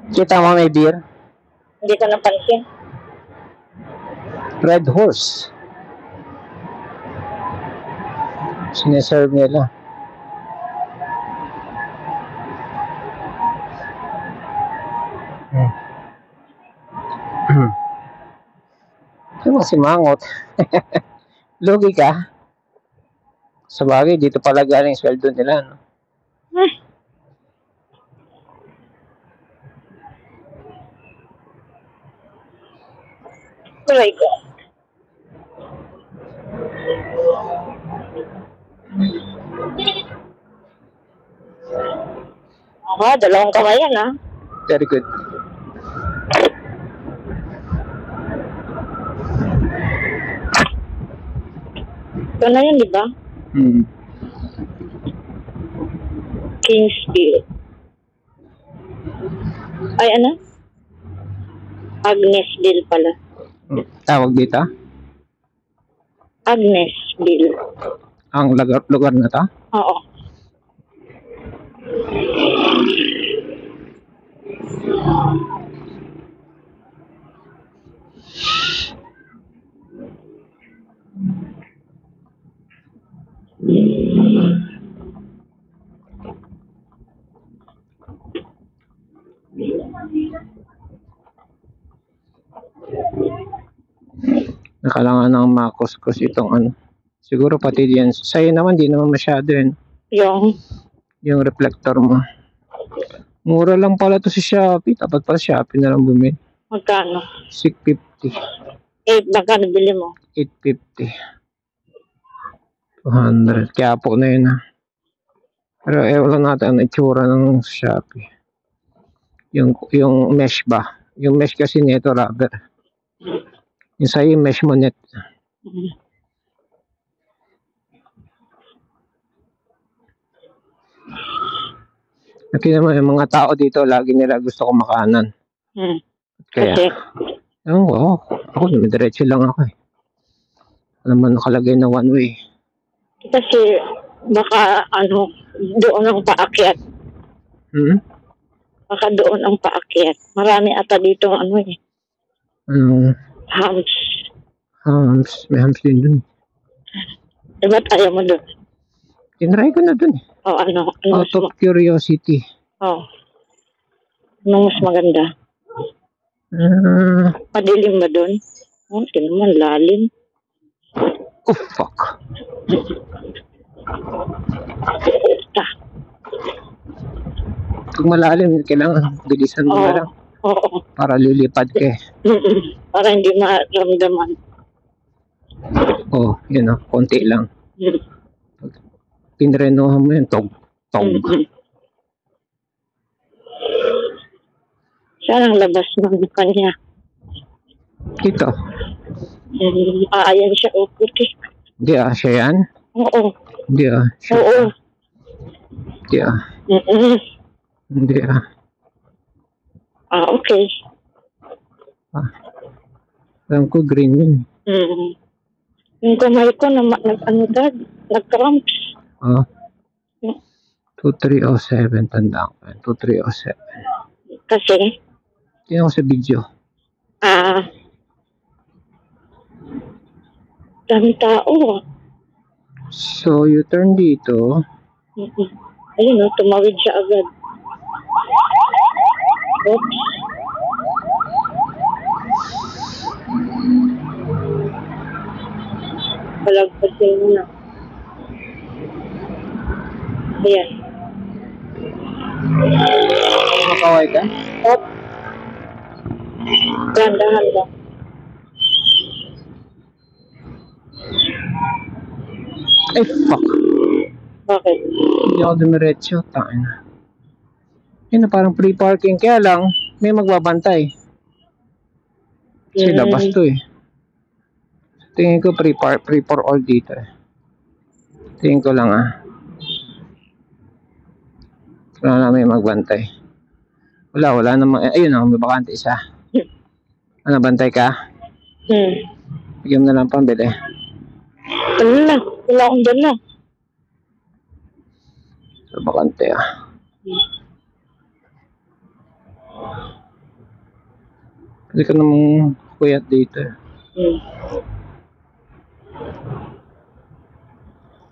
Kita mo may beer? Hindi ko napansin. Red Horse. Sineserve nila. Ano si Mangot? Lugi ka? Sa bagay, dito pala galing sweldo nila, no? Tuloy ko. Dalawang kamay yan, ha? Very good. Ito na yun, di ba? Kingsville. Ay, ano? Agnesville pala. Tawag dito? Agnesville. Ang lugar na to? Oo. Nakalangan ng makuskus itong ano. Siguro pati diyan. Sa'yo naman, di naman masyado yun. Yung reflector mo. Mura lang pala to si Shopee. Dapat pala Shopee na lang bumili. Magkano? 650. Magkano bili mo? 850. 200. Kaya po na yun, ha. Pero ewan natin ang itsura ng Shopee. Yung mesh ba? Yung mesh kasi nito rubber. Yung sa'yo yung mesh mo net. Kasi naman yung mga tao dito, lagi nila gusto kumakanan. Kaya, ewan ko, ako dumidiretso lang ako eh. Alam mo nakalagay na one way. Kasi baka doon ang paakyat. Baka doon ang paakyat. Marami ata dito eh. Hams. May hams din dun. Ba't ayaw mo dun? Tinry ko na dun eh. Out of curiosity. Anong mas maganda? Padilim ba dun? Hindi naman lalim. Oh fuck. Kung malalim, kailangan bilisan mo na lang. Para lilipad ka eh. Para hindi maramdaman. Yun o, konti lang. Pinrenohan mo yun, tog. Saan ang labas ng kanya? Dito. Ayan siya, puti. Hindi siya yan? Oo. Hindi siya. Oo. Hindi okay. Alam ko green yun. Yung kamay ko nag-cramps. 2307, tandaan ko. 2307. Kasi? Tingnan ko sa video. Dami tao. So, you turn dito. Ayun tumawid siya agad. Oops. Balagpasin mo na. Ayan. Makaway ka? Gandahan lang. Ay, fuck. Bakit? Hindi ako dumiretso. Tain na. Yun na, parang free parking. Kaya lang, may magbabantay. Kasi labas to eh. Tingin ko free for all dito eh. Tingin ko lang wala na may magbantay. Wala namang. Ayun may bakante isa. Ano, bantay ka? Bigyan mo na lang pambili. Wala akong dala. So, bakante Hindi ka namang kuyat dito. Hmm.